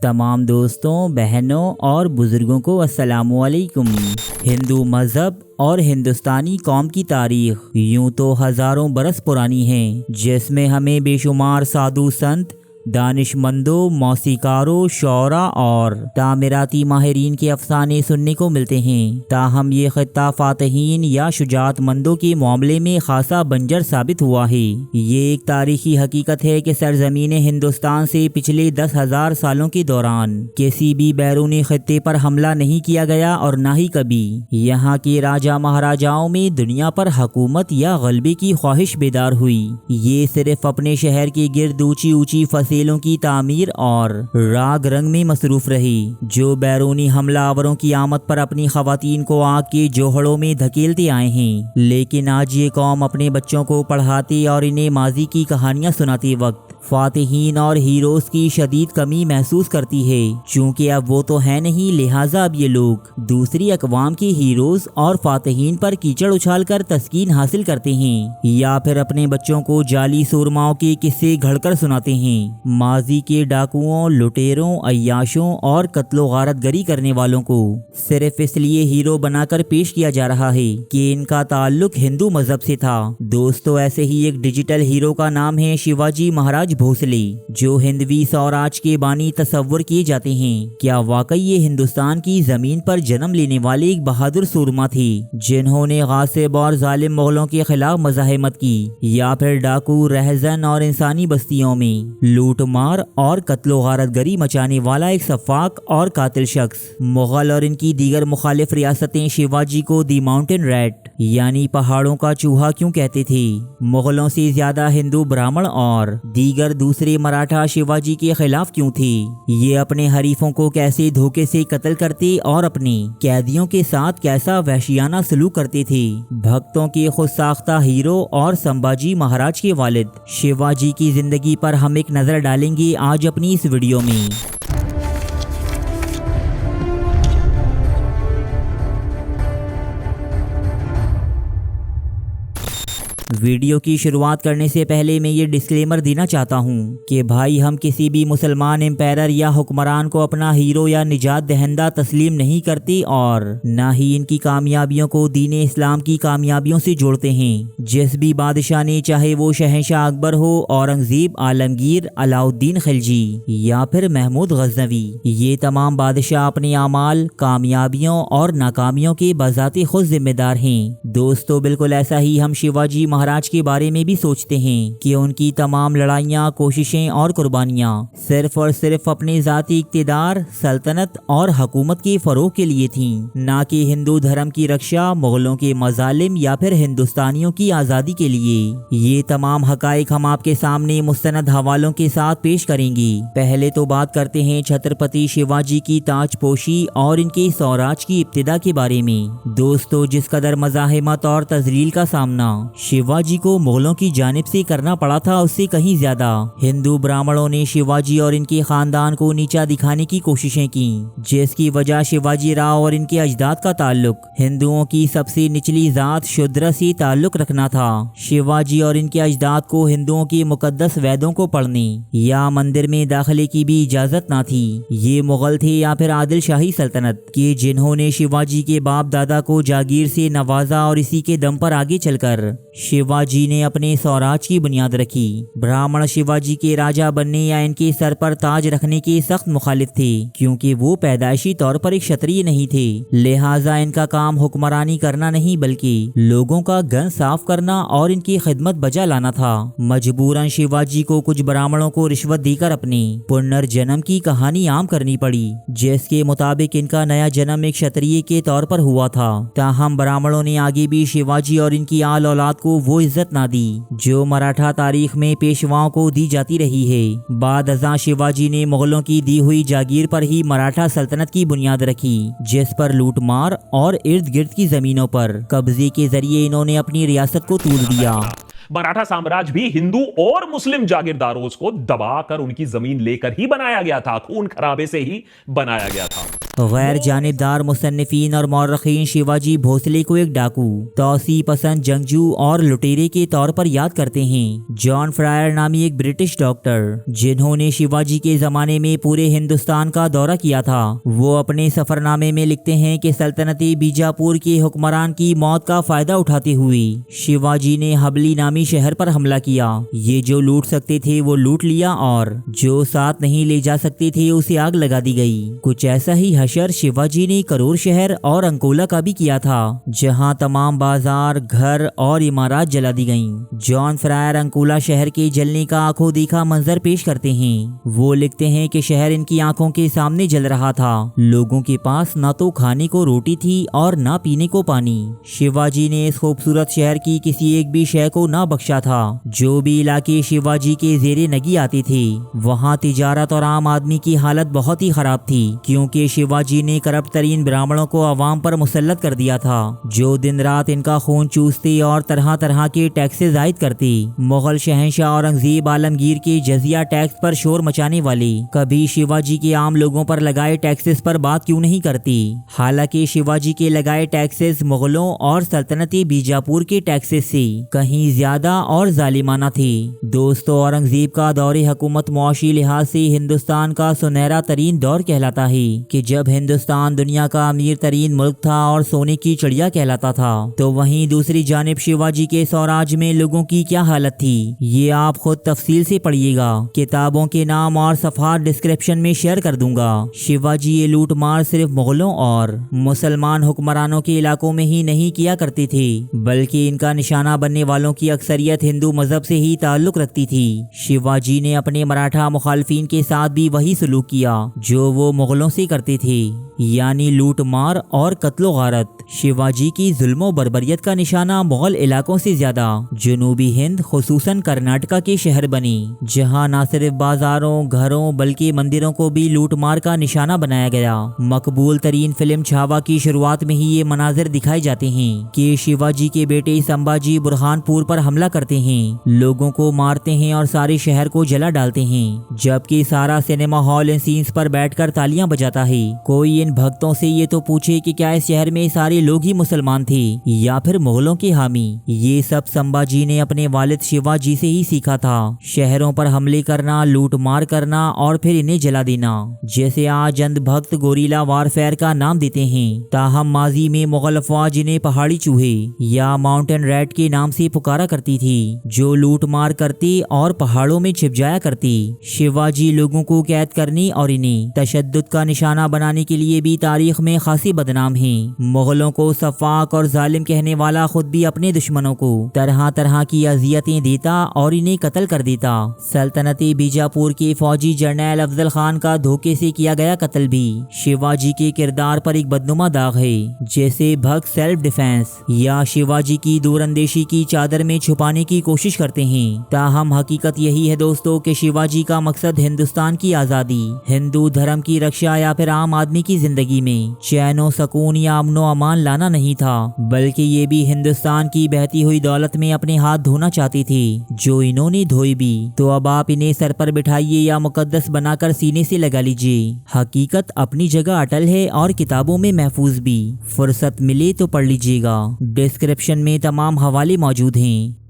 तमाम दोस्तों, बहनों और बुज़ुर्गों को अस्सलामुअलैकुम। हिंदू मज़हब और हिंदुस्तानी कौम की तारीख यूं तो हज़ारों बरस पुरानी है, जिसमें हमें बेशुमार साधु संत, दानिशमंदों, मौसीकारों, शौरा और तामीराती माहिरीन के अफसाने सुनने को मिलते हैं। ताहम ये खित्ता फातहीन या शुजाअतमंदों के मामले में खासा बंजर साबित हुआ है। ये एक तारीखी हकीकत है कि सरजमीन हिंदुस्तान से पिछले 10,000 सालों के दौरान किसी भी बैरूनी खित्ते पर हमला नहीं किया गया और न ही कभी यहाँ के राजा महाराजाओं में दुनिया पर हुकूमत या गलबे की ख्वाहिश बेदार हुई। ये सिर्फ अपने शहर के गिर्द ऊंची ऊंची फसेलों की तामीर और राग रंग में मसरूफ रही, जो बैरूनी हमलावरों की आमद पर अपनी खवातीन को आग के जोहड़ों में धकेलते आए हैं। लेकिन आज ये कौम अपने बच्चों को पढ़ाते और इन्हें माजी की कहानियां सुनाते वक्त फातिहीन और हीरोज की शदीद कमी महसूस करती है, चूँकि अब वो तो है नहीं, लिहाजा अब ये लोग दूसरी अकवाम के हीरोज और फातिहीन पर कीचड़ उछाल कर तस्कीन हासिल करते हैं, या फिर अपने बच्चों को जाली सूरमाओं के किस्से घड़कर सुनाते हैं। माजी के डाकुओं, लुटेरों, अय्याशों और कत्लो गारतगरी करने वालों को सिर्फ इसलिए हीरो बनाकर पेश किया जा रहा है कि इनका ताल्लुक हिंदू मजहब से था। दोस्तों, ऐसे ही एक डिजिटल हीरो का नाम है शिवाजी महाराज भोसले, जो हिंदवी स्वराज के बानी तस्वर किए जाते हैं। क्या वाकई ये हिंदुस्तान की जमीन पर जन्म लेने वाले एक बहादुर सूरमा थे, जिन्होंने गासिब और जालिम मुगलों के खिलाफ मज़ाहिमत की, या फिर डाकू, रहजन और इंसानी बस्तियों में लूट मार और कत्लो गारतगरी मचाने वाला एक सफाक और कातिल शख्स? मुगल और इनकी दीगर मुखालिफ रियासतें शिवाजी को दी माउंटेन रैट यानी पहाड़ों का चूहा क्यों कहते थे? मुगलों से ज्यादा हिंदू, ब्राह्मण और दीगर दूसरे मराठा शिवाजी के खिलाफ क्यों थे? ये अपने हरीफों को कैसे धोखे से कत्ल करते और अपने कैदियों के साथ कैसा वहशियाना सलूक करते थे? भक्तों के खुद साख्ता हीरो और संभाजी महाराज के वालिद शिवाजी की जिंदगी पर हम एक नजर डालेंगे आज अपनी इस वीडियो में। वीडियो की शुरुआत करने से पहले मैं ये डिस्क्लेमर देना चाहता हूँ कि भाई, हम किसी भी मुसलमान एम्पायर या हुक्मरान को अपना हीरो या निजात दहिंदा तस्लीम नहीं करते और न ही इनकी कामयाबियों को दीन इस्लाम की कामयाबियों से जोड़ते हैं। जिस भी बादशाह ने, चाहे वो शहंशाह अकबर हो, औरंगजेब, आलमगीर, अलाउद्दीन खिलजी या फिर महमूद गजनवी, ये तमाम बादशाह अपने आमाल, कामयाबियों और नाकामियों के बजाते खुद जिम्मेदार हैं। दोस्तों, बिल्कुल ऐसा ही हम शिवाजी महाराज के बारे में भी सोचते हैं कि उनकी तमाम लड़ाइयाँ, कोशिशें और कुर्बानियाँ सिर्फ और सिर्फ अपने जाती इक़्तिदार, सल्तनत और हुकूमत के फरोग के लिए थीं, ना कि हिंदू धर्म की रक्षा, मुगलों के मजालिम या फिर हिंदुस्तानियों की आज़ादी के लिए। ये तमाम हकाइक हम आपके सामने मुस्तनद हवालों के साथ पेश करेंगे। पहले तो बात करते हैं छत्रपति शिवाजी की ताजपोशी और इनके स्वराज की इब्तिदा के बारे में। दोस्तों, जिस कदर मज़ाहिमत और तजलील का सामना शिवाजी को मुगलों की जानिब से करना पड़ा था, उससे कहीं ज्यादा हिंदू ब्राह्मणों ने शिवाजी और इनके खानदान को नीचा दिखाने की कोशिशें की, जिसकी वजह शिवाजी राव और इनके अजदाद का ताल्लुक हिंदुओं की सबसे निचली जात शूद्र से ताल्लुक रखना था। शिवाजी और इनके अजदाद को हिंदुओं के मुकद्दस वेदों को पढ़ने या मंदिर में दाखिले की भी इजाजत ना थी। ये मुगल थे या फिर आदिल शाही सल्तनत के, जिन्होंने शिवाजी के बाप दादा को जागीर से नवाजा और इसी के दम पर आगे चलकर शिवाजी ने अपने स्वराज की बुनियाद रखी। ब्राह्मण शिवाजी के राजा बनने या इनके सर पर ताज रखने के सख्त मुखालिफ थे, क्योंकि वो पैदाइशी तौर पर एक क्षत्रिय नहीं थे। लिहाजा इनका काम हुक्मरानी करना नहीं, बल्कि लोगों का गन साफ करना और इनकी खिदमत बजा लाना था। मजबूरन शिवाजी को कुछ ब्राह्मणों को रिश्वत देकर अपने पुनर्जन्म की कहानी आम करनी पड़ी, जिसके मुताबिक इनका नया जन्म एक क्षत्रिय के तौर पर हुआ था। ताहम ब्राह्मणों ने आगे भी शिवाजी और इनकी आल औलाद को वो इज्जत ना दी जो मराठा तारीख में पेशवाओं को दी जाती रही है। बाद अज़ां शिवाजी ने मुगलों की दी हुई जागीर पर ही मराठा सल्तनत की बुनियाद रखी, जिस पर लूटमार और इर्द गिर्द की जमीनों पर कब्जे के जरिए इन्होंने अपनी रियासत को तोड़ दिया। मराठा साम्राज्य भी हिंदू और मुस्लिम जागीरदारों को दबाकर उनकी जमीन लेकर ही बनाया गया था, खून खराबे से ही बनाया गया था। गैर जानिबदार मुसन्निफीन और मौरखीन शिवाजी भोसले को एक डाकू, तौसी पसंद जंगजू और लुटेरे के तौर पर याद करते हैं। जॉन फ्रायर नामी एक ब्रिटिश डॉक्टर जिन्होंने शिवाजी के ज़माने में पूरे हिंदुस्तान का दौरा किया था, वो अपने सफ़रनामे में लिखते हैं कि सल्तनती बीजापुर के हुक्मरान की मौत का फ़ायदा उठाते हुए शिवाजी ने हबली नामी शहर पर हमला किया। ये जो लूट सकते थे वो लूट लिया और जो साथ नहीं ले जा सकते थे उसे आग लगा दी गई। कुछ ऐसा ही हशर शिवाजी ने करूर शहर और अंकोला का भी किया था, जहां तमाम बाजार, घर और इमारत जला दी गईं। जॉन फ्रायर अंकोला शहर के जलने का आंखों देखा मंजर पेश करते हैं। वो लिखते हैं कि शहर इनकी आंखों के सामने जल रहा था। लोगों के पास ना तो खाने को रोटी थी और ना पीने को पानी। शिवाजी ने इस खूबसूरत शहर की किसी एक भी शय को ना बख्शा था। जो भी इलाके शिवाजी के जेरे नगी आते थे, वहाँ तिजारत और आम आदमी की हालत बहुत ही खराब थी, क्योंकि शिवाजी ने करप्ट तरीन ब्राह्मणों को अवाम पर मुसल्लत कर दिया था, जो दिन रात इनका खून चूसते और तरह तरह के टैक्सेस आयद करते। मुगल शहंशाह औरंगजेब आलमगीर के जजिया टैक्स पर शोर मचाने वाले कभी शिवाजी के आम लोगों पर लगाए टैक्सेस पर बात क्यों नहीं करती। हालांकि शिवाजी के लगाए टैक्सेस मुगलों और सल्तनती बीजापुर के टैक्सेस से कहीं ज्यादा और जालिमाना थे। दोस्तों, औरंगजेब का दौरे हुकूमत मुआशी लिहाज से हिंदुस्तान का सुनहरा तरीन दौर कहलाता है कि जब हिंदुस्तान दुनिया का अमीर तरीन मुल्क था और सोने की चिड़िया कहलाता था, तो वहीं दूसरी जानिब शिवाजी के स्वराज में लोगों की क्या हालत थी, ये आप खुद तफसील से पढ़िएगा। किताबों के नाम और सफ़ात डिस्क्रिप्शन में शेयर कर दूंगा। शिवाजी ये लूट मार सिर्फ मुगलों और मुसलमान हुक्मरानों के इलाकों में ही नहीं किया करते थे, बल्कि इनका निशाना बनने वालों की अक्सरियत हिंदू मजहब से ही ताल्लुक रखती थी। शिवाजी ने अपने मराठा मुखालफिन के साथ भी वही सलूक किया जो वो मुगलों से करते थे, यानी लूट मार और कत्लो गारत। शिवाजी की जुल्मो बर्बरियत का निशाना मुगल इलाकों से ज्यादा जनूबी हिंद खुसूसन कर्नाटका के शहर बने, जहां न सिर्फ बाजारों, घरों बल्कि मंदिरों को भी लूट मार का निशाना बनाया गया। मकबूल तरीन फिल्म छावा की शुरुआत में ही ये मनाजिर दिखाए जाते हैं कि शिवाजी के बेटे संभाजी बुरहानपुर पर हमला करते हैं, लोगों को मारते हैं और सारे शहर को जला डालते हैं, जबकि सारा सिनेमा हॉल इन सीन्स पर बैठकर तालियां बजाता है। कोई इन भक्तों से ये तो पूछे कि क्या इस शहर में सारे लोग ही मुसलमान थे या फिर मुगलों के हामी। ये सब संभाजी ने अपने वालिद शिवाजी से ही सीखा था। शहरों पर हमले करना, लूट मार करना और फिर इन्हें जला देना, जैसे आज अंधभक्त गोरीला वारफेयर का नाम देते हैं। ताहम माजी में मुगल अफवाज इन्हें पहाड़ी चूहे या माउंटेन रैट के नाम से पुकारा करती थी, जो लूट मार करती और पहाड़ों में छिप जाया करती। शिवाजी लोगों को कैद करने और इन्हें तशद्दुद का निशाना बनाने के लिए भी तारीख में खासी बदनाम हैं। मुगलों को सफाक और जालिम कहने वाला खुद भी अपने दुश्मनों को तरह तरह की अजियतें देता और इन्हें कत्ल कर देता। सल्तनती बीजापुर के फौजी जर्नैल अफजल खान का धोखे से किया गया कत्ल भी शिवाजी के किरदार पर एक बदनुमा दाग है, जैसे भक्त सेल्फ डिफेंस या शिवाजी की दूरंदेशी की चादर में छुपाने की कोशिश करते हैं। ताहम हकीकत यही है दोस्तों कि शिवाजी का मकसद हिंदुस्तान की आज़ादी, हिंदू धर्म की रक्षा या फिर आम आदमी की जिंदगी में चैनो सकून या अमनो अमान लाना नहीं था, बल्कि ये भी हिंदुस्तान की बहती हुई दौलत में अपने हाथ धोना चाहते थे, जो इन्होंने धोई भी। तो अब आप इन्हें सर पर बिठाइए या मुकद्दस बनाकर सीने से लगा लीजिए। हकीकत अपनी जगह अटल है और किताबों में महफूज भी। फुर्सत मिले तो पढ़ लीजिएगा। डिस्क्रिप्शन में तमाम हवाले मौजूद हैं।